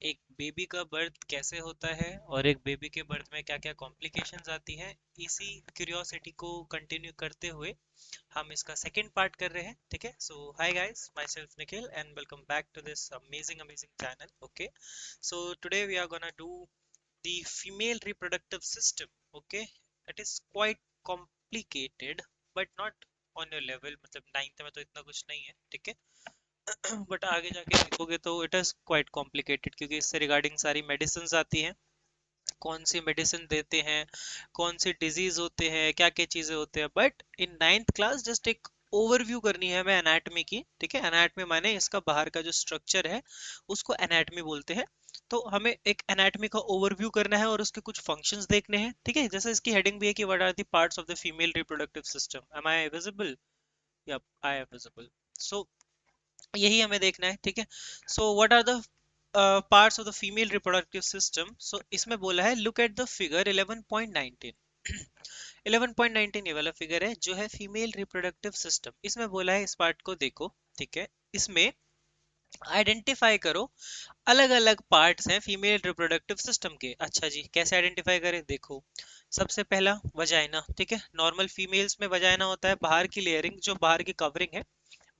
एक बेबी का बर्थ कैसे होता है और एक बेबी के बर्थ में क्या क्या कॉम्प्लिकेशंस आती हैं, इसी क्यूरियोसिटी को कंटिन्यू करते हुए हम इसका सेकंड पार्ट कर रहे हैं। ठीक है, so hi guys, myself Nikhil and welcome back to this amazing amazing channel. Okay, so today we are gonna do the female reproductive system. Okay, it is quite complicated but not on your level, मतलब ninth में तो इतना कुछ नहीं है। ठीक है, but आगे जाके देखोगे तो इट इज क्वाइट कॉम्प्लिकेटेड, क्योंकि इससे रिगार्डिंग सारी मेडिसिन आती हैं, कौन सी मेडिसिन देते हैं, कौन सी डिजीज होते हैं, क्या क्या चीजें होते हैं। But in ninth class just एक ओवरव्यू करनी है हमें एनाटॉमी की। ठीक है, एनाटॉमी माने इसका बाहर का जो स्ट्रक्चर है उसको एनाटॉमी बोलते हैं। तो हमें एक एनाटॉमी का ओवरव्यू करना है और उसके कुछ फंक्शंस देखने हैं। ठीक है, जैसे इसकी हेडिंग भी है कि what are the parts of the female reproductive system. Am I visible? Yup, I am visible. So यही हमें देखना है। ठीक है, so what are the parts of the female reproductive system. So इसमें बोला है लुक एट द फिगर 11.19। 11.19 ये वाला फिगर है जो है फीमेल रिप्रोडक्टिव सिस्टम। इसमें बोला है इस पार्ट को देखो। ठीक है, इसमें आइडेंटिफाई करो अलग अलग पार्ट्स हैं फीमेल रिप्रोडक्टिव सिस्टम के। अच्छा जी, कैसे आइडेंटिफाई करें? देखो, सबसे पहला वजाइना। ठीक है, नॉर्मल फीमेल्स में वजाइना होता है बाहर की लेयरिंग, जो बाहर की कवरिंग है,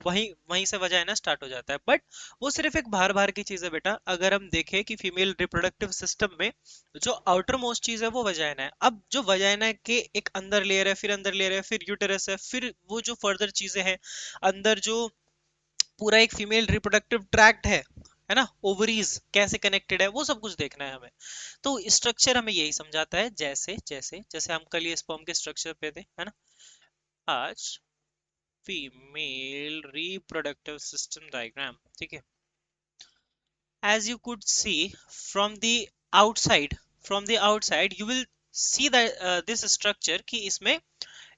वहीं वहीं से वजाइना स्टार्ट हो जाता है। बट वो सिर्फ एक बाहर बाहर की चीज है बेटा। अगर हम देखें कि फीमेल रिप्रोडक्टिव सिस्टम में जो आउटर मोस्ट चीज है वो वजाइना है। अब जो वजाइना के एक अंदर लेयर है, फिर अंदर लेयर है, फिर यूटेरस है, फिर वो जो फर्दर चीजें हैं अंदर, जो पूरा एक फीमेल रिप्रोडक्टिव ट्रैक्ट है ना, ओवरीज कैसे कनेक्टेड है, वो सब कुछ देखना है हमें। तो स्ट्रक्चर हमें यही समझाता है, जैसे जैसे जैसे हम कल ये स्पर्म के स्ट्रक्चर पे थे, है ना। आज फीमेल रिप्रोडक्टिव सिस्टम डायग्राम। ठीक है, as you could see from the outside, from the outside you will see that this structure, कि इसमें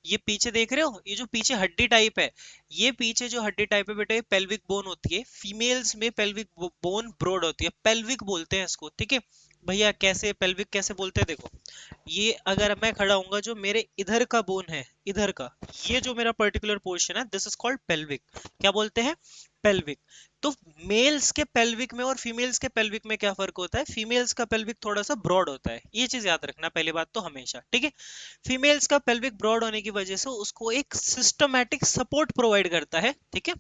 ये पीछे देख रहे हो, ये जो पीछे हड्डी टाइप है, ये पीछे जो हड्डी टाइप है बेटा, ये पेल्विक बोन होती है। फीमेल्स में पेल्विक बोन ब्रॉड होती है, पेल्विक बोलते हैं इसको। ठीक है भैया, कैसे पेल्विक कैसे बोलते हैं? देखो, ये अगर मैं खड़ा हूंगा, जो मेरे इधर का बोन है, इधर का, ये जो मेरा पर्टिकुलर पोर्शन है, दिस इज कॉल्ड पेल्विक। क्या बोलते हैं? पेल्विक। तो मेल्स के पेल्विक में और फीमेल्स के पेल्विक में क्या फर्क होता है? फीमेल्स का पेल्विक थोड़ा सा ब्रॉड होता है, ये चीज याद रखना पहली बात तो हमेशा। ठीक है, फीमेल्स का पेल्विक ब्रॉड होने की वजह से उसको एक सिस्टमैटिक सपोर्ट प्रोवाइड करता है। ठीक है,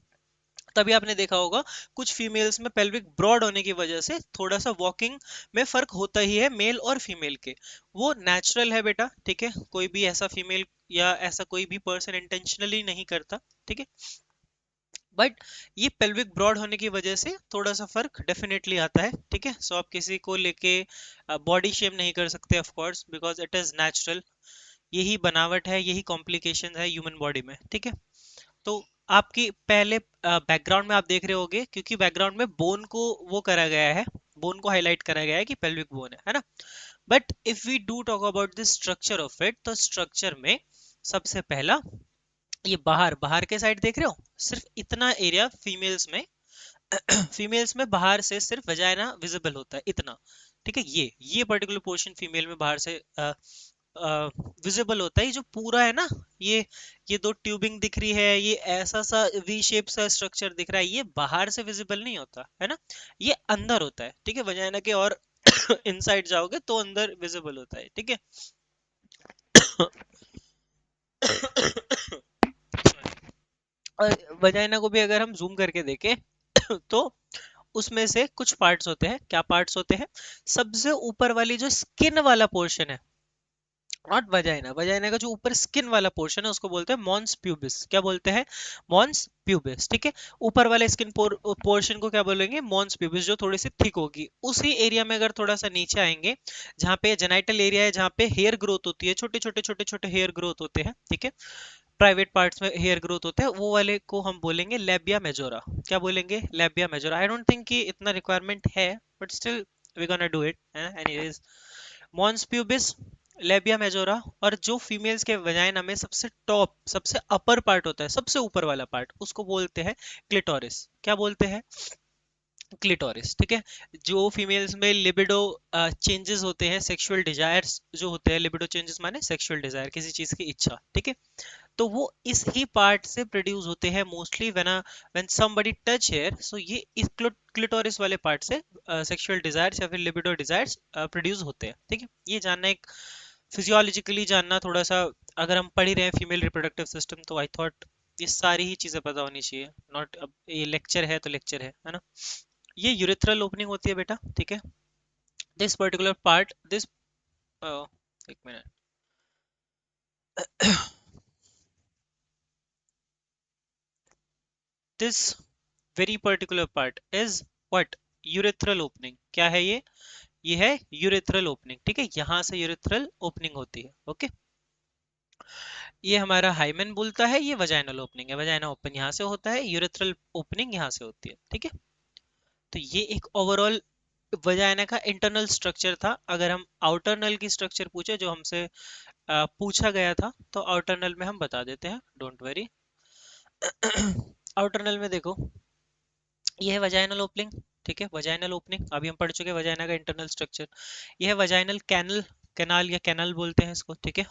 तभी आपने देखा होगा कुछ फीमेल्स में पेल्विक ब्रॉड होने की वजह से थोड़ा सा वॉकिंग में फर्क होता ही है मेल और फीमेल के। वो नेचुरल है बेटा। ठीक है, कोई भी ऐसा फीमेल या ऐसा कोई भी पर्सन इंटेंशनली नहीं करता। ठीक है, बट ये पेल्विक ब्रॉड होने की वजह से थोड़ा सा फर्क डेफिनेटली आता है। ठीक है, सो आप किसी को लेके बॉडी शेम नहीं कर सकते of course, because it is natural. यही बनावट है, यही कॉम्प्लिकेशन है ह्यूमन बॉडी में। ठीक है, तो आपकी पहले बैकग्राउंड में आप देख रहे होगे, क्योंकि बैकग्राउंड में बोन को वो करा गया है, बोन को हाईलाइट करा गया है कि पेल्विक बोन है ना। But if we do talk about the structure of it, तो स्ट्रक्चर में सबसे पहला, ये बाहर बाहर के साइड देख रहे हो, सिर्फ इतना एरिया फीमेल्स में फीमेल्स में बाहर से सिर्फ वजाइना विजिबल होता है, इतना। ठीक है, ये पर्टिकुलर पोर्शन फीमेल में बाहर से विजिबल होता है। ये जो पूरा है ना, ये दो ट्यूबिंग दिख रही है, ये ऐसा सा वी शेप सा स्ट्रक्चर दिख रहा है, ये बाहर से विजिबल नहीं होता है ना, ये अंदर होता है। ठीक है, वजाइना के और इनसाइड जाओगे तो अंदर विजिबल होता है। ठीक है और वजाइना को भी अगर हम जूम करके देखें तो उसमें से कुछ पार्ट्स होते हैं। क्या पार्ट्स होते हैं? सबसे ऊपर वाली जो स्किन वाला पोर्शन है, नॉट वजाइना, वजाइना का जो ऊपर स्किन वाला पोर्शन है उसको बोलते हैं मॉन्स प्यूबिस। क्या बोलते हैं? Mons pubis. ठीक है, ऊपर वाले स्किन पोर्शन को क्या बोलेंगे? मॉन्स प्यूबिस, जो थोड़ी सी थिक होगी। उसी एरिया में अगर थोड़ा सा नीचे आएंगे, जहाँ पे जेनाइटल एरिया है, जहाँ पे हेयर ग्रोथ होती है, छोटे छोटे छोटे छोटे हेयर ग्रोथ होते हैं। ठीक है, प्राइवेट पार्ट्स में हेयर ग्रोथ होता है, वो वाले को हम बोलेंगे लेबिया मेजोरा। क्या बोलेंगे? Labia majora. I don't think कि इतना रिक्वायरमेंट है, but still we gonna do it anyways. Mons pubis, labia majora. और जो फीमेल्स के वजाइना में सबसे टॉप, सबसे अपर पार्ट होता है, सबसे ऊपर वाला पार्ट, उसको बोलते हैं क्लिटोरिस। क्या बोलते हैं? क्लिटोरिस। ठीक है, जो फीमेल्स में लिबिडो चेंजेस होते हैं, सेक्सुअल डिजायर्स जो होते हैं, लिबिडो चेंजेस माने सेक्सुअल डिजायर, किसी चीज की इच्छा। ठीक है, तो वो इस ही पार्ट से प्रोड्यूस होते हैं mostly when somebody touch hair, so ये इस क्लिटोरिस वाले पार्ट से सेक्सुअल डिजायर्स या फिर लिबिडो डिजायर्स प्रोड्यूस होते हैं। ठीक है, ये जानना एक फिजियोलॉजिकली जानना थोड़ा सा, अगर हम पढ़ ही रहे हैं फीमेल रिप्रोडक्टिव सिस्टम तो आई थॉट ये सारी ही चीजें पता होनी चाहिए। नॉट, अब ये लेक्चर है तो लेक्चर है ना। ये यूरेथ्रल ओपनिंग होती है बेटा, ठीक है। दिस पर्टिकुलर पार्ट, दिस एक minute, this very particular part is what, urethral opening. क्या है ये है यूरेथ्रल ओपनिंग, ठीक है। यहाँ से यूरेथ्रल ओपनिंग होती है, ओके। ये हमारा हाइमेन बोलता है, ये वजाइनल ओपनिंग है, वजाइना ओपन यहाँ से होता है, यूरेथ्रल ओपनिंग यहाँ से होती है, ठीक है। तो ये एक ओवरऑल वजाइना का इंटरनल स्ट्रक्चर था। अगर हम आउटर नल की स्ट्रक्चर पूछे जो हमसे पूछा गया था, तो आउटर नल में हम बता देते हैं, डोंट वरी। आउटर नल में देखो, ये है वजाइनल ओपनिंग, ठीक है। वजाइनल ओपनिंग अभी हम पढ़ चुके हैं, वजाइना का इंटरनल स्ट्रक्चर। ये है वजाइनल कैनल, कैनाल या कैनल बोलते हैं इसको, ठीक है।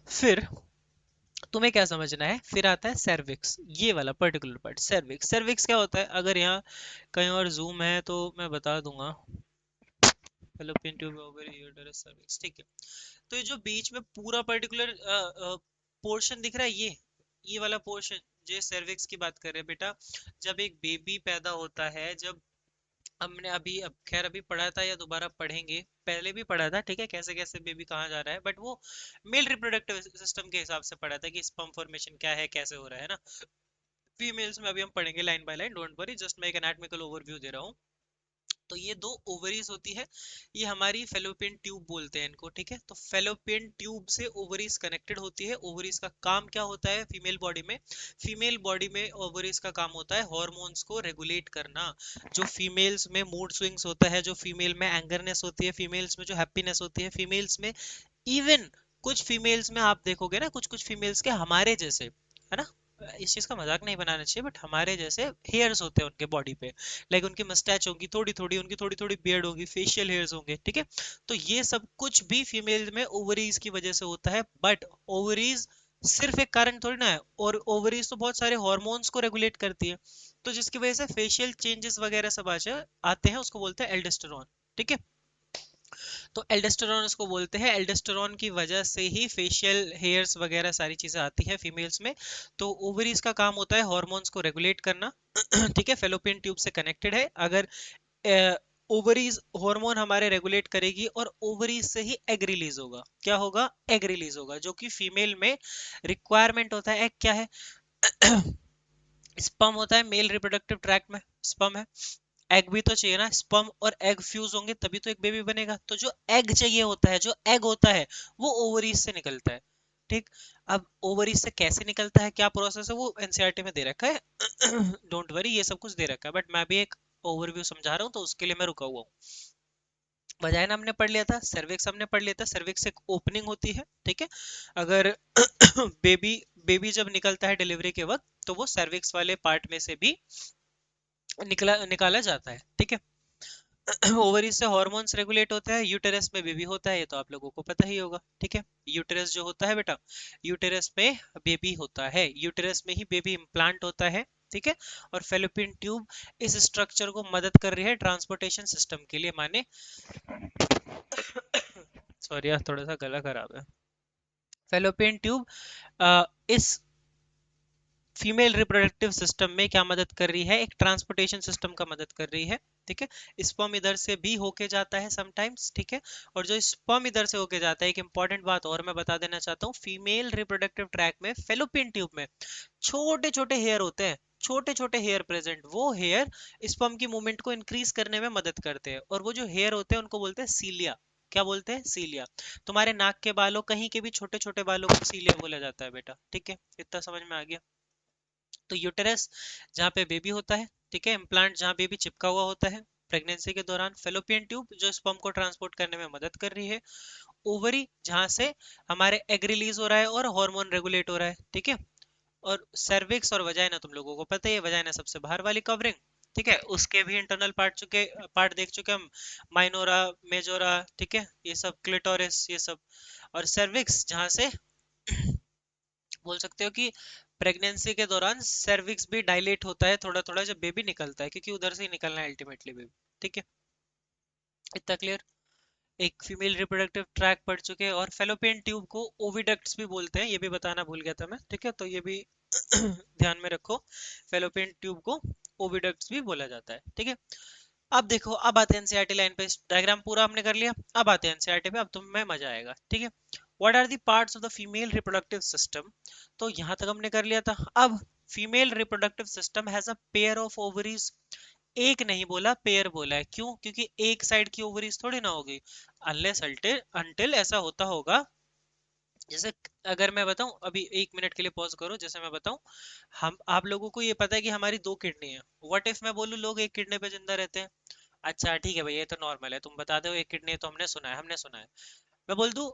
फिर तुम्हें क्या समझना है, फिर आता है सर्विक्स, ये वाला पर्टिकुलर पार्ट सर्विक्स। सर्विक्स क्या होता है, अगर यहाँ कहीं और जूम है तो मैं बता दूंगा। Fallopian tube, ovary, uterus, cervix, ठीक है। तो ये जो बीच में पूरा पर्टिकुलर पोर्शन दिख रहा है, ये वाला पोर्शन, जो सर्विक्स की बात कर रहे हैं बेटा। जब एक बेबी पैदा होता है, जब हमने अभी, अब खैर अभी पढ़ा था या दोबारा पढ़ेंगे, पहले भी पढ़ा था, ठीक है, कैसे कैसे बेबी कहाँ जा रहा है, बट वो मेल रिप्रोडक्टिव सिस्टम के हिसाब से पढ़ा था कि स्पर्म फॉर्मेशन क्या है, कैसे हो रहा है ना। फीमेल्स में अभी हम पढ़ेंगे line by line, don't worry, just मैं एक एनाटॉमिकल ओवरव्यू दे रहा हूँ। तो ये दो ओवरीज होती है, ये हमारी फेलोपियन ट्यूब बोलते हैं इनको, ठीक है। तो फेलोपियन ट्यूब से ओवरीज कनेक्टेड होती है। ओवरीज का काम क्या होता है फीमेल बॉडी में, फीमेल बॉडी में ओवरीज का काम होता है हार्मोन्स को रेगुलेट करना। जो फीमेल्स में मूड स्विंग्स होता है, जो फीमेल में एंगरनेस होती है, फीमेल्स में जो हैप्पीनेस होती है, फीमेल्स में इवन कुछ फीमेल्स में आप देखोगे ना, कुछ कुछ फीमेल्स के हमारे जैसे, है ना, इस चीज का मजाक नहीं बनाना चाहिए, बट हमारे जैसे हेयर्स होते हैं उनके बॉडी पे। लाइक उनकी मस्टैच होगी थोड़ी थोड़ी, उनकी थोड़ी थोड़ी बियर्ड होगी, फेशियल हेयर्स होंगे, ठीक है। तो ये सब कुछ भी फीमेल में ओवरीज की वजह से होता है। बट ओवरीज सिर्फ एक कारण थोड़ी ना है, और ओवरीज तो बहुत सारे हॉर्मोन्स को रेगुलेट करती है। तो जिसकी वजह से फेशियल चेंजेस वगैरह सब आते हैं, उसको बोलते हैं एल्डोस्टेरोन, ठीक है। तो एल्डोस्टेरोन उसको बोलते हैं, एल्डोस्टेरोन की वजह से ही फेशियल हेयर्स वगैरह सारी चीजें आती है फीमेल्स में। तो ओवरीज का काम होता है हार्मोन्स को रेगुलेट करना, ठीक है। फेलोपियन ट्यूब से कनेक्टेड है। अगर ओवरीज हार्मोन हमारे रेगुलेट करेगी, और ओवरीज से ही एग रिलीज होगा। क्या होगा, एग रिलीज होगा, जो कि फीमेल में रिक्वायरमेंट होता है। एग क्या है, स्पर्म होता है मेल रिप्रोडक्टिव ट्रैक्ट में, स्पर्म है। एग भी तो चाहिए ना, स्पर्म और एग फ्यूज होंगे तभी तो एक बेबी बनेगा। तो जो एग चाहिए होता है, जो एग होता है, वो ओवरीज से निकलता है, ठीक। अब ओवरीज से कैसे निकलता है, क्या प्रोसेस है, वो एनसीईआरटी में दे रखा है। डोंट वरी, ये सब कुछ दे रखा है, बट मैं भी एक ओवरव्यू समझा रहा हूँ, तो उसके लिए मैं रुका हुआ हूँ। वजाइना हमने पढ़ लिया था, सर्विक्स हमने पढ़ लिया था। सर्विक्स एक ओपनिंग होती है, ठीक है। अगर बेबी बेबी जब निकलता है डिलीवरी के वक्त, तो वो सर्विक्स वाले पार्ट में से भी निकाला जाता है, ठीक है। ओवरी से हॉर्मोन्स रेगुलेट होता है, यूटेरस में बेबी होता है, ये तो आप लोगों को पता ही होगा, ठीक है। यूटेरस जो होता है बेटा, यूटेरस में बेबी होता है, यूटेरस में ही बेबी इम्प्लांट होता है, ठीक है। और फेलोपियन ट्यूब इस स्ट्रक्चर को मदद कर रही है ट्रांसपोर्टेशन सिस्टम के लिए, माने सॉरी यार, थोड़ा सा गला खराब है। फेलोपियन ट्यूब इस फीमेल रिप्रोडक्टिव सिस्टम में क्या मदद कर रही है, एक ट्रांसपोर्टेशन सिस्टम का मदद कर रही है, ठीक है। स्पर्म इधर से भी होके जाता है समटाइम्स, ठीक है। और जो स्पर्म इधर से होके जाता है, एक इंपॉर्टेंट बात और मैं बता देना चाहता हूँ, फीमेल रिप्रोडक्टिव ट्रैक में फेलोपियन ट्यूब में छोटे छोटे हेयर होते हैं, छोटे छोटे हेयर प्रेजेंट। वो हेयर स्पर्म की मूवमेंट को इंक्रीज करने में मदद करते हैं, और वो जो हेयर होते हैं उनको बोलते हैं सीलिया। क्या बोलते हैं, सीलिया। तुम्हारे नाक के बालों, कहीं के भी छोटे छोटे बालों को सीलिया बोला जाता है बेटा, ठीक है। इतना समझ में आ गया। तो यूटेरस जहाँ पे बेबी होता है, ठीक है। इम्प्लांट जहाँ बेबी चिपका हुआ होता है प्रेगनेंसी के दौरान, फेलोपियन ट्यूब जो स्पर्म को ट्रांसपोर्ट करने में मदद कर रही है, ओवरी जहाँ से हमारे एग रिलीज हो रहा है और हार्मोन रेगुलेट हो रहा है, ठीक है। और सर्विक्स और वजाइना तुम लोगों को पता ही है, वजाइना सबसे बाहर वाली कवरिंग, ठीक है। उसके भी इंटरनल पार्ट देख चुके हम, माइनोरा, मेजोरा, ठीक है, ये सब क्लिटोरिस, ये सब। और सर्विक्स जहाँ से बोल सकते हो कि प्रेगनेंसी के दौरान सर्विक्स भी डायलेट होता है थोड़ा थोड़ा जब बेबी निकलता है, क्योंकि उधर से ही निकलना है अल्टीमेटली बेबी। ठीक है, इतना क्लियर। एक फीमेल रिप्रोडक्टिव ट्रैक पढ़ चुके हैं, और फेलोपियन ट्यूब को ओविडक्ट्स भी बोलते हैं, ये भी बताना भूल गया था मैं। ठीक है, तो ये भी ध्यान में रखो, फेलोपियन ट्यूब को ओविडक्ट्स भी बोला जाता है। ठीक है, अब देखो, अब आते हैं एनसीईआरटी लाइन पे। डायग्राम पूरा हमने कर लिया, अब आते हैं एनसीईआरटी पे, अब तुम्हें मजा आएगा। ठीक है, what are the parts of the female reproductive system, तो यहां तक हमने कर लिया था। अब female reproductive system has a pair of ovaries, एक नहीं बोला, पेयर बोला है। क्यों? क्योंकि एक साइड की ओवरीज थोड़ी ना होगी, अनलेस अंटिल ऐसा होता होगा। जैसे अगर मैं बताऊं, अभी 1 मिनट के लिए पॉज करो, जैसे मैं बताऊं, हम आप लोगों को ये पता है कि हमारी 2 किडनी है। व्हाट इफ मैं बोलूं लोग एक किडनी पे जिंदा रहते हैं? अच्छा ठीक है भैया, ये तो नॉर्मल है, तुम बता दो एक किडनी है, तो हमने सुना है, हमने सुना है। मैं बोल दूं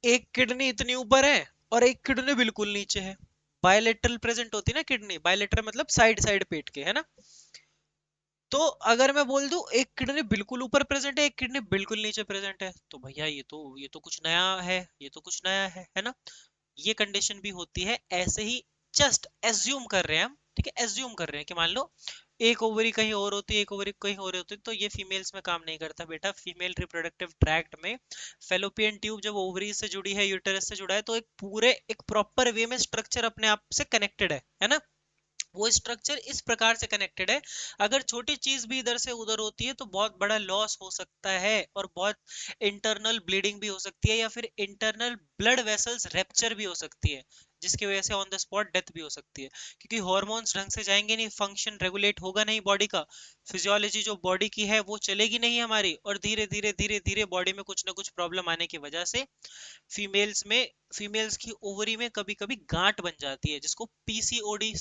एक किडनी इतनी ऊपर है और एक किडनी बिल्कुल नीचे है, बायलेटरल प्रेजेंट होती है ना किडनी, बायलेटरल मतलब साइड साइड पेट के, है ना। तो अगर मैं बोल दूं एक किडनी बिल्कुल ऊपर प्रेजेंट है, एक किडनी बिल्कुल नीचे प्रेजेंट है, तो भैया ये तो कुछ नया है, ये तो कुछ नया है ना। ये कंडीशन भी होती है ऐसे ही, जस्ट एज्यूम कर रहे हैं हम। ठीक है, एज्यूम कर रहे हैं कि मान लो एक ओवरी कहीं और होती है, एक ओवरी कहीं और होती है, तो ये फीमेल्स में काम नहीं करता बेटा। फीमेल रिप्रोडक्टिव ट्रैक्ट में फेलोपियन ट्यूब जब ओवरी से जुड़ी है, यूटेरस से जुड़ा है, तो एक पूरे एक प्रॉपर वे में स्ट्रक्चर अपने आप से कनेक्टेड है ना। वो स्ट्रक्चर इस प्रकार से कनेक्टेड है, अगर छोटी चीज भी इधर से उधर होती है तो बहुत बड़ा लॉस हो सकता है, और बहुत इंटरनल ब्लीडिंग भी हो सकती है, या फिर इंटरनल ब्लड वेसल्स रैप्चर भी हो सकती है, जिसकी वजह से ऑन द स्पॉट डेथ भी हो सकती है। क्योंकि हॉर्मोन्स ढंग से जाएंगे नहीं, फंक्शन रेगुलेट होगा नहीं बॉडी का, फिजियोलॉजी जो बॉडी की है वो चलेगी नहीं हमारी, और धीरे धीरे धीरे धीरे बॉडी में कुछ ना कुछ प्रॉब्लम आने की वजह से फीमेल्स में, फीमेल्स की ओवरी में कभी कभी गांठ बन जाती है, जिसको पीसीओडी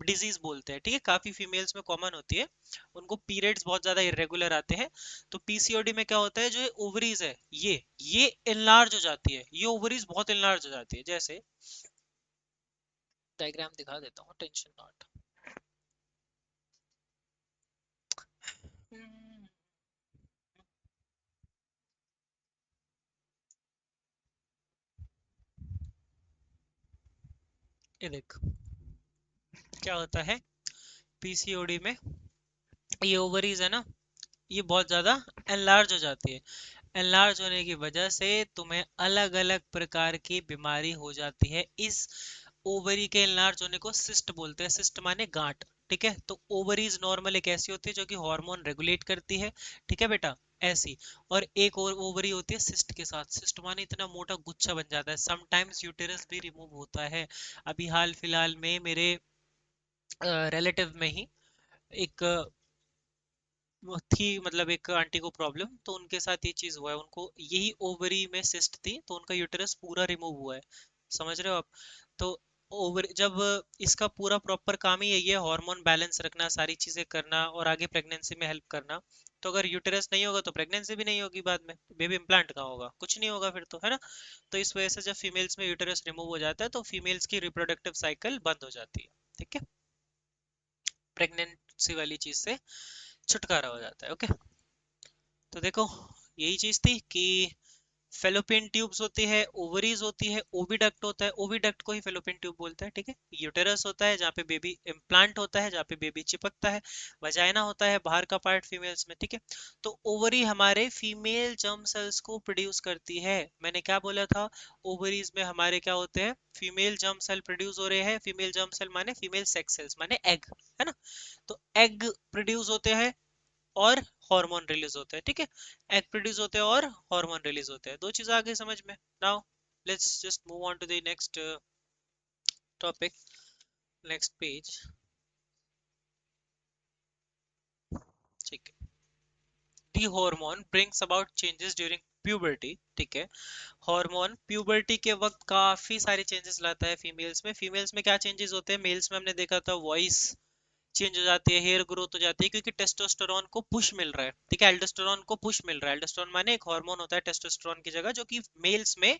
डिजीज बोलते हैं। ठीक है, काफी फीमेल्स में कॉमन होती है, उनको पीरियड्स बहुत ज्यादा इरेगुलर आते हैं। तो पीसीओडी में क्या होता है, जो ओवरीज है ये इनलार्ज हो जाती है, ये ओवरीज बहुत इनलार्ज हो जाती है। जैसे डायग्राम दिखा देता हूँ, टेंशन नॉट। ये देख, क्या होता है पीसीओडी में, ये ओवरीज है ना, ये बहुत ज्यादा एनलार्ज हो जाती है। एनलार्ज होने की वजह से तुम्हें अलग अलग प्रकार की बीमारी हो जाती है। इस ओवरी के एनलार्ज होने को सिस्ट बोलते हैं, सिस्ट माने गांठ। ठीक है, तो ओवरीज नॉर्मल एक ऐसी होती है जो कि हार्मोन रेगुलेट करती है। ठीक है बेटा, ऐसी। और एक और ओवरी होती है सिस्ट के साथ, सिस्ट माने इतना मोटा गुच्छा बन जाता है, समटाइम्स यूटेरस भी रिमूव होता है। अभी हाल फिलहाल में मेरे रिलेटिव में ही एक वो थी, मतलब एक आंटी को प्रॉब्लम, तो उनके साथ ये चीज हुआ है, उनको यही ओवरी में सिस्ट थी, तो उनका यूटेरस पूरा रिमूव हुआ है। समझ रहे हो आप? तो ओवर जब इसका पूरा प्रॉपर काम ही यही है, हार्मोन बैलेंस रखना, सारी चीजें करना, और आगे प्रेगनेंसी में हेल्प करना। तो अगर यूटेरस नहीं होगा तो प्रेगनेंसी भी नहीं होगी, बाद में बेबी इंप्लांट कहाँ होगा, कुछ नहीं होगा फिर तो, है ना। तो इस वजह से जब फीमेल्स में यूटेरस रिमूव हो जाता है तो फीमेल्स की रिप्रोडक्टिव साइकिल बंद हो जाती है। ठीक है, प्रेगनेंसी वाली चीज से छुटकारा हो जाता है। ओके, तो देखो, यही चीज थी कि फेलोपियन ट्यूब्स होती है, ओवरीज होती है, ओविडक्ट होता है, ओविडक्ट को ही फेलोपियन ट्यूब बोलते हैं। ठीक है, यूटेरस होता है जहाँ पे बेबी इम्प्लांट होता है, जहाँ पे बेबी चिपकता है, वजाइना होता है बाहर का पार्ट फीमेल्स में। ठीक है, तो ओवरी हमारे फीमेल जर्म सेल्स को प्रोड्यूस करती है। मैंने क्या बोला था, ओवरीज में हमारे क्या होते हैं, फीमेल जर्म सेल प्रोड्यूस हो रहे हैं। फीमेल जर्म सेल माने फीमेल सेक्स सेल्स माने एग, है ना। तो एग प्रोड्यूस होते हैं और हार्मोन रिलीज होता है। ठीक है, एग प्रोड्यूस होते हैं और हार्मोन रिलीज होते हैं, दो चीज आ गई समझ में। Now let's just move on to the next topic, next page. ठीक है, the hormone brings about changes during puberty. ठीक है, हार्मोन प्यूबर्टी के वक्त काफी सारे चेंजेस लाता है फीमेल्स में। फीमेल्स में क्या चेंजेस होते हैं, मेल्स में हमने देखा था वॉइस चेंज हो जाती है, हेयर ग्रोथ हो जाती है, क्योंकि टेस्टोस्टेरोन को पुश मिल रहा है। ठीक है, एल्डोस्टेरोन को पुश मिल रहा है। एल्डोस्टेरोन माने एक हार्मोन होता है टेस्टोस्टेरोन की जगह, जो कि मेल्स में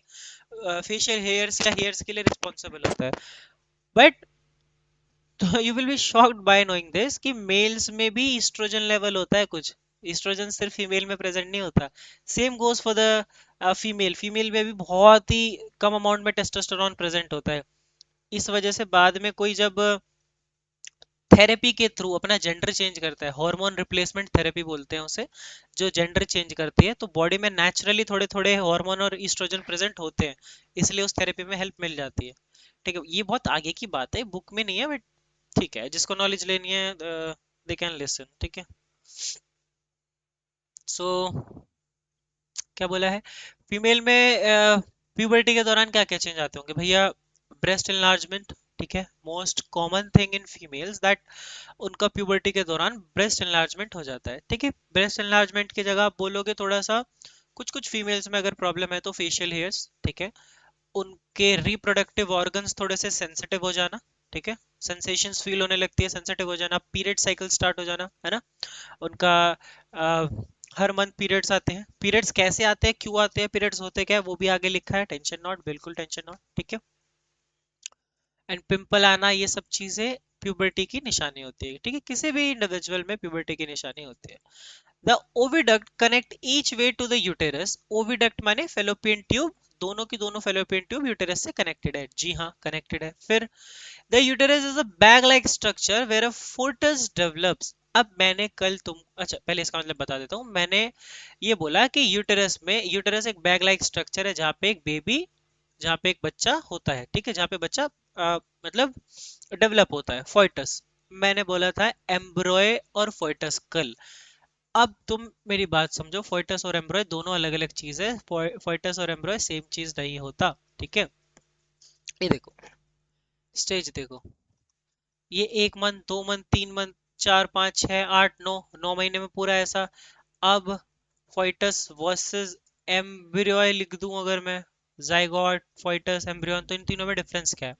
फेशियल हेयर्स या हेयर्स के लिए रिस्पॉन्सिबल होता है। बट तो you will be shocked bye knowing this कि मेल्स में भी ईस्ट्रोजन लेवल होता है कुछ। ईस्ट्रोजन सिर्फ फीमेल में प्रेजेंट नहीं होता। Same goes for the female, female में भी बहुत ही कम अमाउंट में टेस्टोस्टेरोन प्रेजेंट होता है। इस वजह से बाद में कोई जब थेरेपी के थ्रू अपना जेंडर चेंज करता है, हार्मोन रिप्लेसमेंट थेरेपी बोलते हैं उसे, जो जेंडर चेंज करती है, तो बॉडी में नेचुरली थोड़े थोड़े हार्मोन और ईस्ट्रोजन प्रेजेंट होते हैं, इसलिए उस थेरेपी में हेल्प मिल जाती है। ठीक है, ये बहुत आगे की बात है, बुक में नहीं है, बट ठीक है, जिसको नॉलेज लेनी है दे कैन लिसन। ठीक है, सो क्या बोला है, फीमेल में प्यूबर्टी के दौरान क्या क्या चेंज आते होंगे भैया? ब्रेस्ट enlargement, ठीक है, most common thing in females that उनका प्यूबर्टी के दौरान ब्रेस्ट enlargement हो जाता है। ठीक है, ब्रेस्ट enlargement की जगह आप बोलोगे थोड़ा सा, कुछ कुछ फीमेल्स में अगर प्रॉब्लम है तो फेशियल हेयर्स, ठीक है, उनके रिप्रोडक्टिव ऑर्गन्स थोड़े से सेंसिटिव हो जाना, ठीक है, सेंसेशंस फील होने लगती है, सेंसिटिव हो जाना, पीरियड साइकिल स्टार्ट हो जाना, है ना, उनका आ, हर मंथ पीरियड्स आते हैं, पीरियड्स कैसे आते हैं, क्यों आते हैं, पीरियड्स होते क्या है, वो भी आगे लिखा है, टेंशन नॉट, बिल्कुल टेंशन नॉट। ठीक है, एंड पिंपल आना, ये सब चीजें प्यूबर्टी की निशानी होती है। ठीक है, किसी भी इंडिविजुअल में प्यूबर्टी की निशानी होती है। The oviduct connect each way to the uterus, oviduct माने फेलोपियन ट्यूब, दोनों की दोनों फेलोपियन ट्यूब यूटेरस से कनेक्टेड है, जी हाँ कनेक्टेड है। फिर the uterus is a bag like structure where a foetus develops. अब मैंने कल तुम, अच्छा पहले इसका मतलब बता देता हूँ, मैंने ये बोला कि यूटेरस में, यूटेरस एक बैग लाइक स्ट्रक्चर है जहाँ पे एक बेबी, जहाँ पे एक बच्चा होता है, ठीक है, जहाँ पे बच्चा मतलब डेवलप होता है, फोइटस। मैंने बोला था एम्ब्रॉय और फोइटस कल। अब तुम मेरी बात समझो, फोइटस और एम्ब्रॉय दोनों अलग अलग चीज है, फोइटस और एम्ब्रॉय सेम चीज नहीं होता। ठीक है, ये देखो, स्टेज देखो, ये 1 मंथ, 2 मंथ, 3 मंथ, 4 5 6 8 9, 9 महीने में पूरा ऐसा। अब फोइटस वर्सेस एम्ब्रियो लिख दूं अगर मैं, जाइगोट, फोइटस, एम्ब्रियन, तो इन तीनों में डिफरेंस क्या है?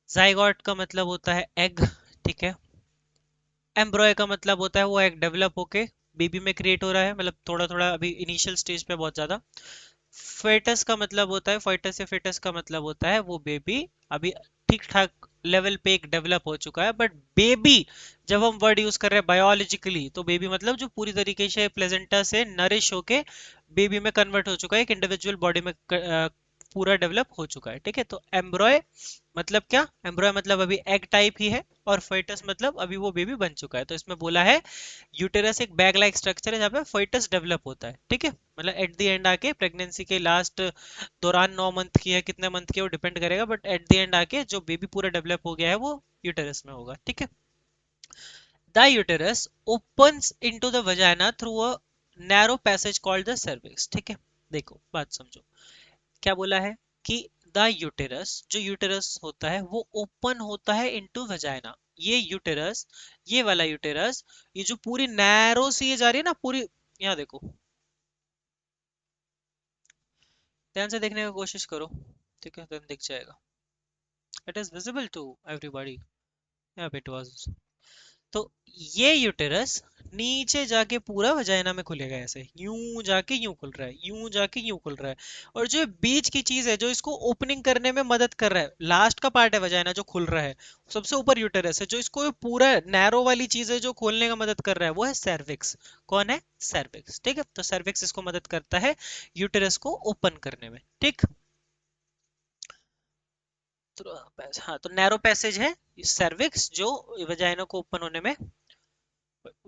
जाइगोट का मतलब होता है एग, ठीक है, एम्ब्रॉय का मतलब होता है वो एग डेवलप होके बेबी में क्रिएट हो रहा है, मतलब थोड़ा थोड़ा अभी इनिशियल स्टेज पे बहुत ज्यादा। फेटस का मतलब होता है, फेटस या फेटस का मतलब होता है वो बेबी अभी ठीक ठाक लेवल पे एक डेवलप हो चुका है, बट बेबी जब हम वर्ड यूज कर रहे हैं बायोलॉजिकली, तो बेबी मतलब जो पूरी तरीके से प्लेजेंटा से नरिश होके बेबी में कन्वर्ट हो चुका है, एक इंडिविजुअल बॉडी में पूरा डेवलप हो चुका है। ठीक है, तो एम्ब्रॉय मतलब क्या, एम्ब्रॉय मतलब अभी एग टाइप ही है, और फेटस मतलब अभी वो बेबी बन चुका है। तो इसमें बोला है यूटेरस एक बैग लाइक स्ट्रक्चर है जहाँ पे फेटस डेवलप होता है। ठीक है, मतलब एट द एंड आके प्रेगनेंसी के लास्ट दौरान 9 मंथ की है, कितने मंथ की है वो डिपेंड करेगा, बट एट द एंड आके जो बेबी पूरा डेवलप हो गया है वो यूटेरस में होगा। ठीक है, the uterus opens into the vagina through a narrow passage called the cervix। ठीक है, देखो बात समझो, क्या बोला है कि द यूटेरस, जो यूटेरस होता है वो ओपन होता है इनटू वजाइना। ये यूटेरस, ये वाला यूटेरस, ये जो पूरी नैरो सी ये जा रही है ना पूरी, यहाँ देखो, ध्यान से देखने की कोशिश करो, ठीक है, then दिख जाएगा, it is visible to everybody, यहाँ पे इट वाज। तो ये यूटेरस नीचे जाके पूरा वजाइना में खुलेगा, ऐसे यूं जाके यूं खुल रहा है, यूं जाके यूं खुल रहा है, और जो बीच की चीज है जो इसको ओपनिंग करने में मदद कर रहा है, लास्ट का पार्ट है वजाइना जो खुल रहा है, सबसे ऊपर यूटेरस है, जो इसको पूरा नैरो वाली चीज है जो खोलने का मदद कर रहा है, वो है सर्विक्स। कौन है? सर्विक्स। ठीक है, तो सर्विक्स इसको मदद करता है यूटेरस को ओपन करने में। ठीक, तो हाँ, तो नैरो पैसेज है सर्विक्स जो वजाइना को ओपन होने में,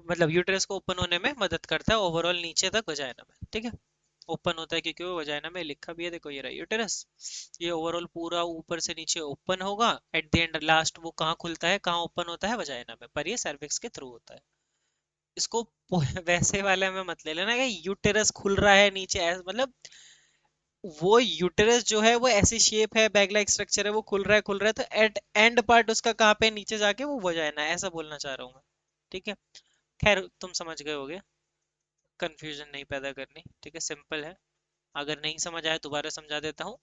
मतलब यूटेरस को ओपन होने में मदद करता है ओवरऑल नीचे तक वजाइना में। ठीक है, ओपन होता है क्योंकि वो वजाइना में लिखा भी है, देखो ये रहा यूटेरस, ये ओवरऑल पूरा ऊपर से नीचे ओपन होगा, एट द एंड लास्ट वो कहाँ खुलता है, कहाँ ओपन होता है, वजाइना में, पर ये सर्विक्स के थ्रू होता है। इसको वैसे वाले में मत ले लेना कि यूटेरस खुल रहा है नीचे, मतलब वो यूटेरस जो है वो ऐसी शेप है, बैग लाइक स्ट्रक्चर है, वो खुल रहा है, तो एट एंड पार्ट उसका कहाँ पे नीचे जाके वो वजाइना है, ऐसा बोलना चाह रहा हूँ मैं। ठीक है, खैर तुम समझ गए होगे, कंफ्यूजन नहीं पैदा करनी। ठीक है, सिंपल है, अगर नहीं समझ आया दोबारा समझा देता हूँ।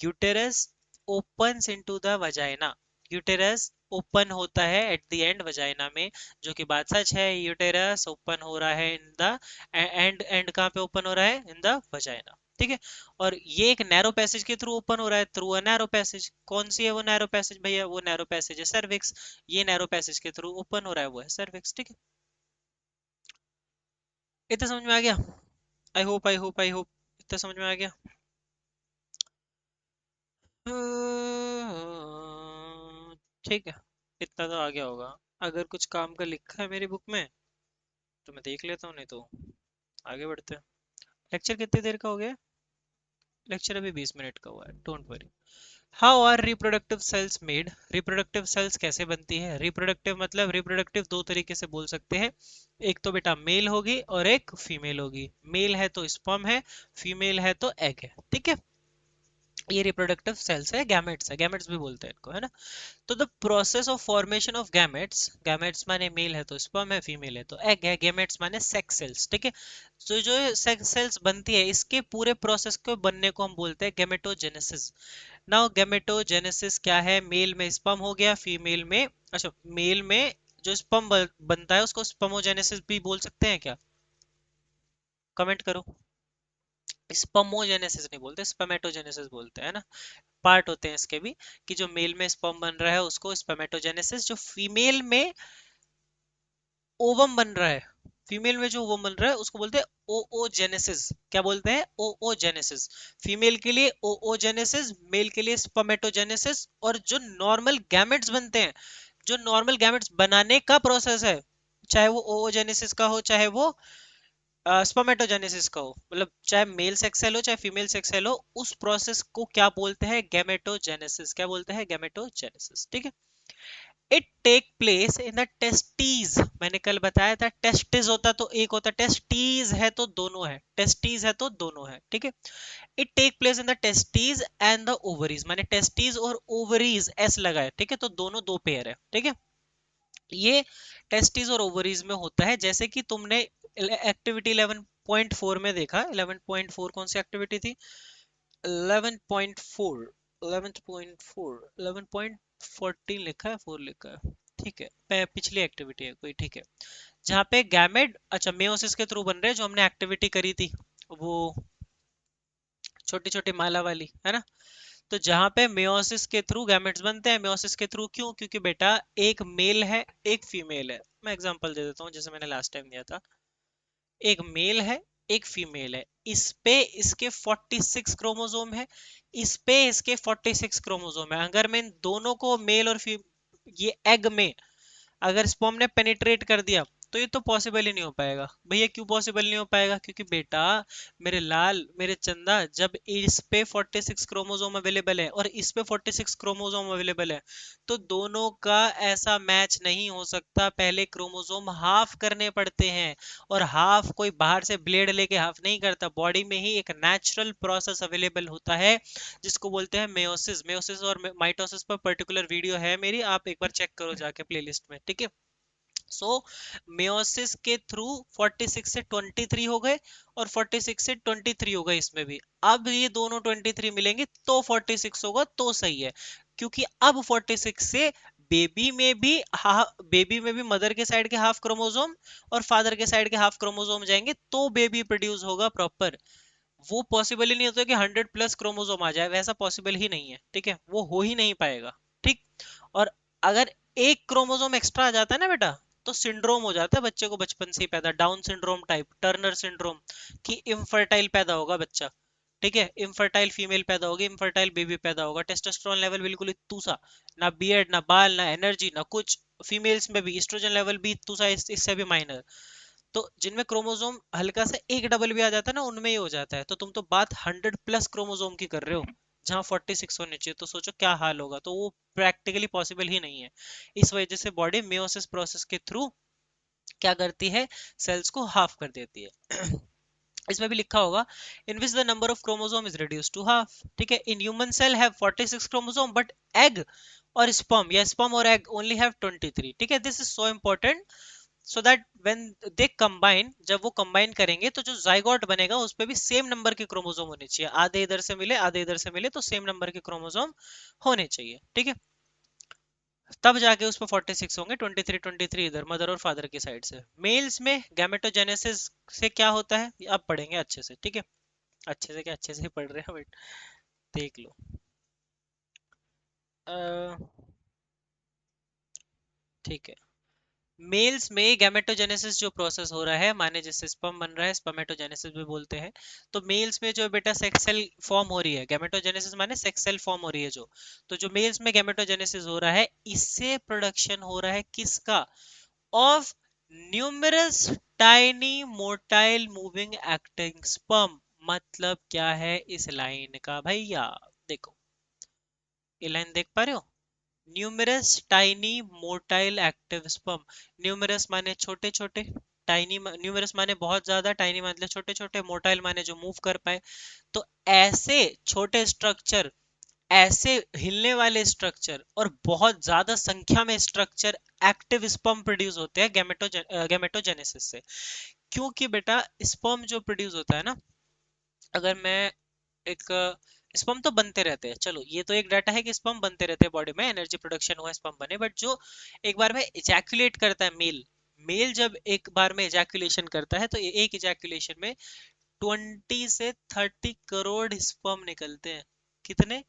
Uterus opens into the vagina, uterus open होता है एट द एंड वजाइना में, जो कि बात सच है, यूटेरस ओपन हो रहा है इन द एंड, एंड कहाँ पे ओपन हो रहा है? In the vagina. ठीक है, और ये एक नैरो पैसेज के थ्रू ओपन हो रहा है, थ्रू अ नैरो पैसेज। कौन सी है वो नैरो पैसेज भैया? वो नैरो पैसेज है सर्विक्स, ये नैरो पैसेज के थ्रू ओपन हो रहा है वो है सर्विक्स। ठीक है, इतना समझ में आ गया? आई होप इतना समझ में आ गया। ठीक है, इतना तो आ गया होगा। अगर कुछ काम का लिखा है मेरी बुक में तो मैं देख लेता हूँ, नहीं तो आगे बढ़ते हैं। लेक्चर कितनी देर का हो गया? लेक्चर अभी 20 मिनट का हुआ है, don't worry. How are reproductive cells made? Reproductive cells कैसे बनती है? रिप्रोडक्टिव मतलब रिप्रोडक्टिव दो तरीके से बोल सकते हैं। एक तो बेटा मेल होगी और एक फीमेल होगी। मेल है तो स्पर्म है, फीमेल है तो एग है, ठीक है। ये रिप्रोडक्टिव सेल्स है, गैमेट्स है, गैमेट्स भी बोलते हैं इनको, है ना। तो the process of formation of gametes, gametes माने मेल है तो स्पर्म है, फीमेल है तो एग है, गैमेट्स माने सेक्स सेल्स, ठीक है। तो जो सेक्स सेल्स बनती है, इसके पूरे प्रोसेस को बनने को हम बोलते हैं गैमेटोजेनेसिस। नाउ गैमेटोजेनेसिस क्या है? मेल में स्पर्म हो गया, फीमेल में, अच्छा मेल में जो स्पर्म बनता है उसको स्पर्मोजेनेसिस भी बोल सकते हैं क्या? कमेंट करो। स्पर्मोजेनेसिस नहीं बोलते, स्पर्मेटोजेनेसिस बोलते हैं ना। पार्ट होते हैं इसके भी, कि जो मेल में स्पर्म बन रहा है उसको स्पर्मेटोजेनेसिस, जो फीमेल में ओवम बन रहा है, फीमेल में जो ओवम बन रहा है उसको बोलते हैं ओओजेनेसिस। क्या बोलते हैं? ओओजेनेसिस। फीमेल के लिए ओओजेनेसिस, मेल के लिए स्पर्मेटोजेनेसिस। और जो नॉर्मल गैमेट्स बनते हैं, जो नॉर्मल गैमेट्स बनाने का प्रोसेस है, चाहे वो ओओजेनेसिस का हो चाहे वो स्पर्मेटोजेनेसिस का हो, मतलब चाहे मेल सेक्स सेल हो चाहे फीमेल सेक्स सेल हो, उस प्रोसेस को क्या बोलते हैं? गैमेटोजेनेसिस। क्या बोलते हैं? गैमेटोजेनेसिस, ठीक है। It take place in the testes. मैंने कल बताया था टेस्टिस होता तो एक होता, टेस्टीज है तो दोनों है, टेस्टीज है तो दोनों है, ठीक है। It take place in the testes and the ovaries, माने टेस्टीज और ओवरीज एस लगा है, ठीक है, तो दोनों दो पेयर है, ठीक है। ये टेस्टिस और ओवरीज में होता है, जैसे कि तुमने एक्टिविटी 11.4 में देखा। 11.4 कौन सी एक्टिविटी थी? 11.4, 11.4, 11.14 लिखा है, 4 लिखा है, ठीक है, पिछली एक्टिविटी है कोई, ठीक है। जहाँ पे गैमेट, अच्छा मेयोसिस के थ्रू बन रहे हैं, जो हमने एक्टिविटी करी थी वो छोटी छोटी माला वाली, है ना। तो जहां पे मेयोसिस के थ्रू गैमेट्स बनते हैं, मेयोसिस के थ्रू क्यों? क्योंकि बेटा एक मेल है एक फीमेल है। मैं एग्जांपल दे देता हूँ जैसे मैंने लास्ट टाइम दिया था। एक मेल है एक फीमेल है, इस पे इसके 46 क्रोमोसोम है, इस पे इसके 46 क्रोमोसोम है। अगर मैं इन दोनों को मेल और ये एग में अगर स्पर्म ने पेनिट्रेट कर दिया तो ये तो पॉसिबल ही नहीं हो पाएगा। भैया क्यों पॉसिबल नहीं हो पाएगा? क्योंकि बेटा मेरे लाल मेरे चंदा, जब इस पे 46 क्रोमोसोम अवेलेबल है और इस पे 46 क्रोमोसोम अवेलेबल है, तो दोनों का ऐसा मैच नहीं हो सकता। पहले क्रोमोसोम हाफ करने पड़ते हैं, और हाफ कोई बाहर से ब्लेड लेके हाफ नहीं करता, बॉडी में ही एक नेचुरल प्रोसेस अवेलेबल होता है जिसको बोलते हैं मेयोसिस। मेयोसिस और माइटोसिस पर पर्टिकुलर वीडियो है मेरी, आप एक बार चेक करो जाके प्लेलिस्ट में, ठीक है। सो मेयोसिस के थ्रू 46 से 23 हो गए और 46 से 23 हो गए इसमें भी। अब ये दोनों 23 मिलेंगे तो 46 होगा, तो सही है। क्योंकि अब 46 से बेबी में भी बेबी में भी मदर के साइड के हाफ क्रोमोसोम और फादर के साइड के हाफ क्रोमोसोम जाएंगे तो बेबी प्रोड्यूस होगा प्रॉपर। वो पॉसिबल ही नहीं होता कि 100+ क्रोमोसोम आ जाए, वैसा पॉसिबल ही नहीं है, ठीक है, वो हो ही नहीं पाएगा, ठीक। और अगर एक क्रोमोसोम एक्स्ट्रा आ जाता है ना बेटा, तो सिंड्रोम हो जाता है बच्चे को बचपन से ही पैदा, down syndrome type, Turner syndrome, कि इनफर्टाइल पैदा होगा बच्चा, ठीक है। इनफर्टाइल फीमेल पैदा होगी, इनफर्टाइल बेबी पैदा होगा, टेस्टोस्टेरोन लेवल बिल्कुल इत्तू सा, ना बियर्ड ना बाल ना एनर्जी ना कुछ। फीमेल्स में भी एस्ट्रोजन लेवल भी इत्तू सा, इससे भी माइनर। तो जिनमें क्रोमोसोम हल्का सा एक डबल भी आ जाता है ना, उनमें ही हो जाता है। तो तुम तो बात 100+ क्रोमोसोम की कर रहे हो, जहां 46 होने चाहिए, तो सोचो क्या हाल होगा। तो वो प्रैक्टिकली पॉसिबल ही नहीं है। इस वजह से बॉडी मेयोसिस प्रोसेस के थ्रू क्या करती है? सेल्स को हाफ कर देती है। इसमें भी लिखा होगा in which the number of chromosome is reduce to half, ठीक है। In human cell have 46 chromosome but egg और स्पर्म, या स्पर्म और एग ओनली हैव 23, ठीक है। This is so important, so that when they combine, जब वो combine करेंगे तो जो जाइगोट बनेगा उस पे भी सेम नंबर के क्रोमोसोम होने चाहिए। आधे इधर से मिले आधे इधर से मिले तो सेम नंबर के क्रोमोसोम होने चाहिए, ठीक है। तब जाके उस पर 46 होंगे, 23 इधर मदर और फादर की साइड से। मेल्स में गैमेटोजेनेसिस से क्या होता है ये अब पढ़ेंगे अच्छे से, ठीक है। अच्छे से क्या, अच्छे से ही पढ़ रहे हैं बट देख लो। अ, ठीक है। मेल्स में गैमेटोजेनेसिस जो प्रोसेस हो रहा है, माने जिससे स्पर्म बन रहा है, स्पर्मेटोजेनेसिस भी बोलते हैं। तो मेल्स में जो बेटा सेक्स सेल फॉर्म हो रही है, गैमेटोजेनेसिस माने सेक्स सेल फॉर्म हो रही है जो, तो जो मेल्स में गैमेटोजेनेसिस हो रहा है, इससे प्रोडक्शन हो रहा है किसका? Of numerous tiny motile moving acting sperm. मतलब क्या है इस लाइन का भैया? देखो, ये लाइन देख पा रहे हो? Numerous tiny motile active sperm. Numerous माने छोटे छोटे, टाइनी न्यूमरस माने बहुत ज्यादा, टाइनी मतलब छोटे छोटे, मोटाइल माने जो मूव कर पाए। तो ऐसे छोटे स्ट्रक्चर, ऐसे हिलने वाले स्ट्रक्चर और बहुत ज्यादा संख्या में स्ट्रक्चर एक्टिव स्पर्म प्रोड्यूस होते हैं गैमेटोजेनेसिस से। क्योंकि बेटा स्पर्म जो प्रोड्यूस होता है ना, अगर मैं एक स्पर्म तो बनते रहते हैं, चलो ये तो एक डाटा है कि स्पर्म बनते रहते हैं बॉडी में, एनर्जी प्रोडक्शन हुआ स्पर्म बने, बट जो एक बार में इजैकुलेट करता है मेल, मेल जब एक बार में इजैकुलेशन करता है तो एक इजैकुलेशन में 20 से 30 करोड़ स्पर्म निकलते हैं। कितने?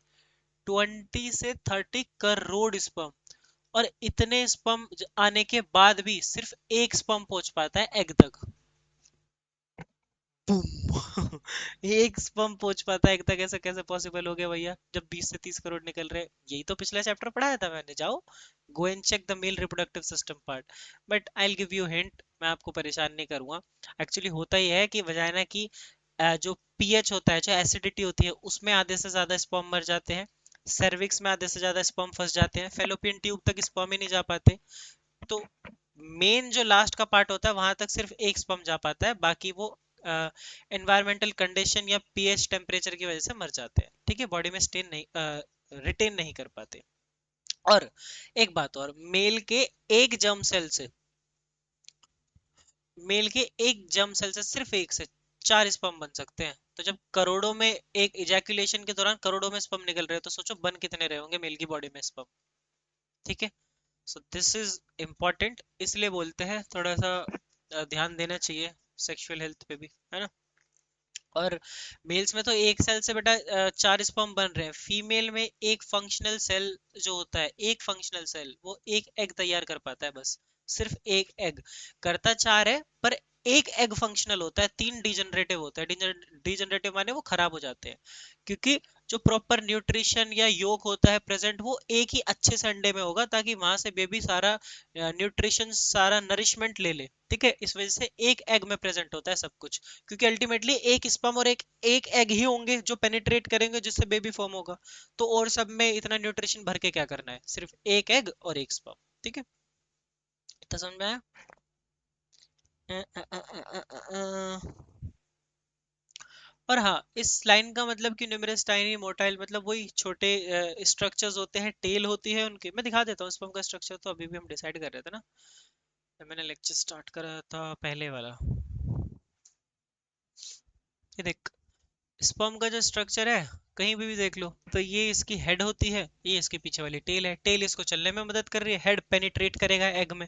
20 से 30 करोड़ स्पर्म। और इतने स्पर्म आने के बाद भी सिर्फ एक स्पर्म पहुंच पाता है एग तक। बूम एक स्पर्म पहुंच पाता है एक तक, ऐसा कैसे पॉसिबल हो गया भैया जब 20 से 30 करोड़ निकल रहे हैं? यही तो पिछला चैप्टर पढ़ाया था मैंने, जाओ go and check the male reproductive system part. But I will give you hint, मैं आपको परेशान नहीं करूंगा। एक्चुअली होता ही है कि वजाइना की जो पीएच होता है, जो एसिडिटी होती है, उसमें आधे से ज्यादा स्पर्म मर जाते हैं, सर्विक्स में आधे से ज्यादा स्पर्म फंस जाते हैं, फेलोपियन ट्यूब तक स्पर्म ही नहीं जा पाते। तो मेन जो लास्ट का पार्ट होता है वहां तक सिर्फ एक स्पर्म जा पाता है, बाकी वो एनवायरमेंटल कंडीशन या पीएच टेम्परेचर की वजह से मर जाते हैं। ठीक है, बॉडी में स्टेन नहीं, रिटेन नहीं कर पाते। और एक बात और, मेल के एक जर्म सेल से, मेल के एक जर्म सेल से सिर्फ एक से 4 स्पर्म बन सकते हैं। तो जब करोड़ों में, एक इजैकुलेशन के दौरान करोड़ों में स्पर्म निकल रहे हैं, तो सोचो बन कितने रहे होंगे मेल की बॉडी में स्पर्म। ठीक है, सो दिस इज इम्पोर्टेंट, इसलिए बोलते हैं थोड़ा सा ध्यान देना चाहिए सेक्सुअल हेल्थ पे भी, है ना। और मेल्स में तो एक सेल से बेटा 4 स्पर्म बन रहे हैं, फीमेल में एक फंक्शनल सेल जो होता है, एक फंक्शनल सेल वो एक एग तैयार कर पाता है बस, सिर्फ एक एग। करता 4 है पर एक एग फंक्शनल होता है, 3 डिजनरेटिव होता है। डिजनरेटिव माने वो खराब हो जाते हैं, क्योंकि जो प्रॉपर न्यूट्रिशन या योग होता है प्रेजेंट, वो एक ही अच्छे से अंडे में होगा, ताकि वहां से बेबी सारा न्यूट्रिशन, सारा नरिशमेंट ले ले। ठीक है, इस वजह से एक एग में प्रेजेंट होता है सब कुछ, क्योंकि अल्टीमेटली एक स्पर्म और एक एक एग ही होंगे जो पेनिट्रेट करेंगे, जिससे बेबी फॉर्म होगा। तो और सब में इतना न्यूट्रिशन भर के क्या करना है, सिर्फ एक एग और एक स्पर्म। ठीक है, इतना समझ में आया? अ, अ, अ, अ, अ, और हाँ, इस लाइन का मतलब कि न्यूमरस टाइनी मोटाइल मतलब वही छोटे स्ट्रक्चर्स होते हैं, टेल होती है उनके। मैं दिखा देता हूँ स्पर्म का स्ट्रक्चर, तो अभी भी हम डिसाइड कर रहे थे ना जब मैंने लेक्चर स्टार्ट करा था पहले वाला। ये देख, स्पर्म का जो स्ट्रक्चर है, कहीं भी देख लो, तो ये इसकी हेड होती है, ये इसके पीछे वाली टेल है, टेल इसको चलने में मदद कर रही है, हेड पेनिट्रेट करेगा एग में।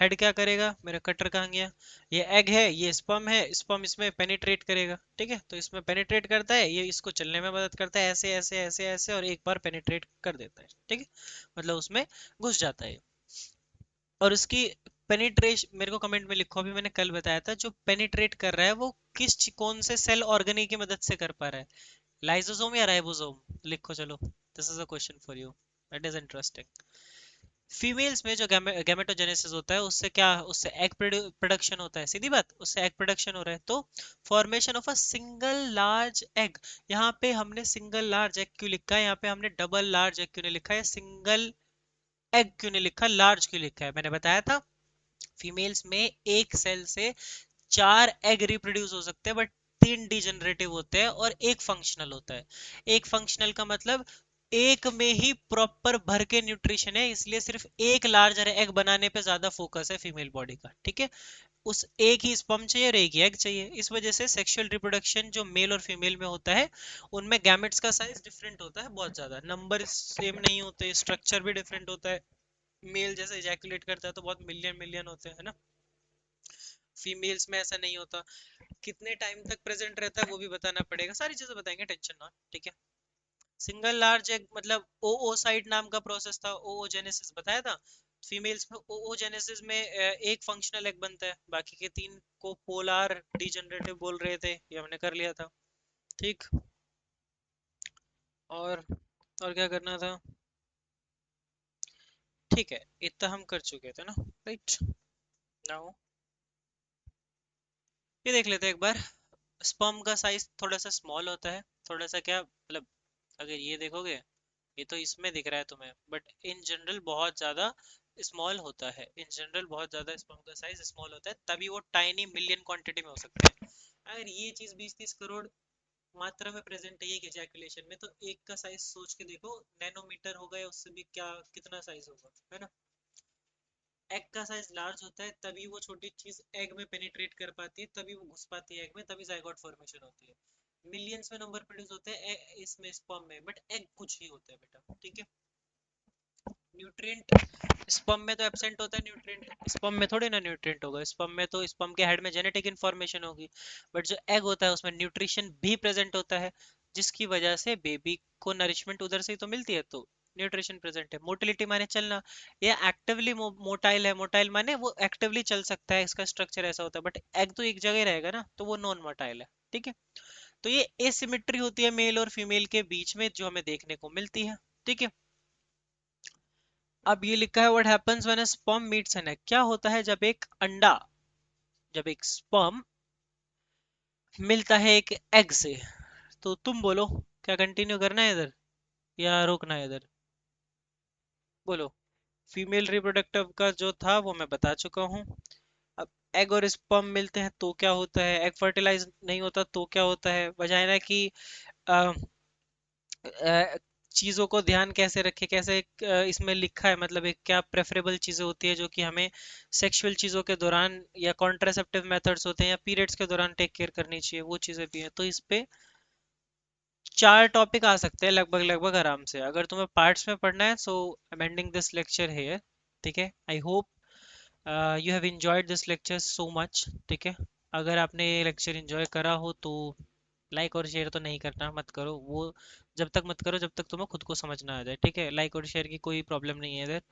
हेड क्या करेगा, मेरा कटर कहाँ गया, ये एग है, ये स्पर्म है, स्पर्म इसमें पेनिट्रेट करेगा। ठीक है, तो इसमें पेनिट्रेट करता है, ये इसको चलने में मदद करता है, ऐसे ऐसे ऐसे ऐसे, और एक बार पेनिट्रेट कर देता है। ठीक है, मतलब उसमें घुस जाता है। और उसकी पेनिट्रेशन, मेरे को कमेंट में लिखो, अभी मैंने कल बताया था, जो पेनिट्रेट कर रहा है वो कौन से सेल ऑर्गेनी की मदद से कर पा रहा है, लाइसोसोम या राइबोसोम? लिखो चलो, this is a question for you, that is interesting. Females में जो गैमेटोजेनेसिस होता है, उससे क्या, उससे एग प्रोडक्शन होता है, सीधी बात, उससे एग प्रोडक्शन हो रहा है, तो formation of a single large egg. यहाँ पे हमने सिंगल लार्ज एग क्यों लिखा है, यहाँ पे हमने डबल लार्ज एग क्यों नहीं लिखा है, सिंगल एग क्यों नहीं लिखा, लार्ज क्यों लिखा है? मैंने बताया था फीमेल्स में एक सेल से 4 एग रिप्रोड्यूस हो सकते हैं, बट 3 डिजेनरेटिव होते हैं और एक फंक्शनल होता है। एक फंक्शनल का मतलब एक में ही प्रॉपर भर के न्यूट्रिशन है, इसलिए सिर्फ एक लार्जर एग बनाने पे ज्यादा फोकस है फीमेल बॉडी का। ठीक है, उस एक ही स्पर्म चाहिए और एक ही एग चाहिए। इस वजह से सेक्सुअल रिप्रोडक्शन जो मेल और फीमेल में होता है, उनमें गैमेट्स का साइज डिफरेंट होता है, बहुत ज्यादा, नंबर सेम नहीं होते, स्ट्रक्चर भी डिफरेंट होता है। मेल जैसे इजैकुलेट करता है तो बहुत मिलियन मिलियन होते हैं, है ना। फीमेल्स में ऐसा नहीं होता। कितने टाइम तक प्रेजेंट रहता है वो भी बताना पड़ेगा, सारी चीजें बताएंगे, टेंशन नॉट। ठीक है, सिंगल लार्ज एग मतलब ओओसाइट नाम का प्रोसेस था, ओओजेनेसिस बताया था। फीमेल्स में oogenesis में एक फंक्शनल एग बनता है, बाकी के तीन को पोलार डिजनरेटिव बोल रहे थे, ये हमने कर लिया था। ठीक। और और क्या करना था? ठीक है, इतना हम कर चुके थे ना, राइट। नाउ ये देख लेते हैं एक बार। स्पर्म का साइज थोड़ा सा स्मॉल होता है, थोड़ा सा क्या मतलब, अगर ये देखोगे, ये तो इसमें दिख रहा है तुम्हें, बट इन जनरल बहुत ज्यादा स्मॉल होता है। इन जनरल बहुत ज्यादा स्पर्म का साइज स्मॉल होता है, तभी वो टाइनी मिलियन क्वांटिटी में हो सकते हैं। अगर ये चीज 20-30 करोड़ मात्रा में प्रेजेंट है एक एजैकुलेशन में, तो एक का साइज सोच के देखो, नैनोमीटर होगा या उससे भी क्या, कितना साइज होगा, है ना। एग का साइज लार्ज होता है, तभी वो छोटी चीज एग में पेनिट्रेट कर पाती है, तभी वो घुस पाती है एग में, तभी जाइगोट फॉर्मेशन होती है। मिलियंस में नंबर प्रोड्यूस होते हैं इसमें स्पर्म में, बट एग कुछ ही होता है बेटा, ठीक है। न्यूट्रिएंट स्पर्म में तो एब्सेंट होता है, न्यूट्रिएंट स्पर्म में थोड़ी ना न्यूट्रिएंट होगा। स्पर्म में तो स्पर्म के हेड में जेनेटिक इन्फॉर्मेशन होगी, बट जो एग होता है उसमें न्यूट्रिशन भी प्रेजेंट होता है, जिसकी वजह से बेबी को नरिशमेंट उधर से ही तो मिलती है, तो न्यूट्रिशन प्रेजेंट है। मोटिलिटी माने चलना, ये एक्टिवली मोटाइल है। मोटाइल माने वो एक्टिवली चल सकता है, इसका स्ट्रक्चर ऐसा होता है, बट एग तो एक जगह रहेगा ना, तो वो नॉन मोटाइल है, ठीक है। तो ये एसिमेट्री होती है मेल और फीमेल के बीच में, जो हमें देखने को मिलती है, ठीक है। अब ये लिखा है what happens when a sperm meets an egg, क्या होता है जब एक अंडा, जब एक स्पर्म मिलता है एक एग से। तो तुम बोलो, क्या कंटिन्यू करना है इधर या रोकना है इधर? बोलो। फीमेल रिप्रोडक्टिव का जो था वो मैं बता चुका हूँ। अब एग और स्पर्म मिलते हैं तो क्या होता है, एग फर्टिलाइज नहीं होता तो क्या होता है, वजाइना की चीजों को ध्यान कैसे रखे, कैसे इसमें लिखा है, मतलब एक क्या प्रेफरेबल चीजें होती है जो कि हमें सेक्सुअल चीजों के दौरान या कॉन्ट्रासेप्टिव मेथड्स होते हैं या पीरियड्स के दौरान टेक केयर करनी चाहिए, वो चीजें भी हैं। तो इस पे 4 टॉपिक आ सकते हैं लगभग लगभग आराम से, अगर तुम्हें पार्ट्स में पढ़ना है। So I am ending this lecture here, ठीक है। I hope you have enjoyed this lecture so much, ठीक है। अगर आपने ये लेक्चर एंजॉय करा हो तो लाइक और शेयर तो नहीं करना, मत करो वो, जब तक मत करो जब तक तुम्हें खुद को समझ ना आ जाए, ठीक है। लाइक और शेयर की कोई प्रॉब्लम नहीं है इधर,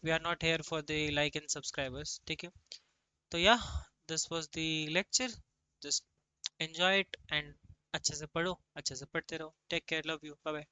we are not here for the like and subscribers, ठीक है। तो yeah this was the lecture, just enjoy it and अच्छे से पढ़ो, अच्छे से पढ़ते रहो। Take care, love you, bye bye.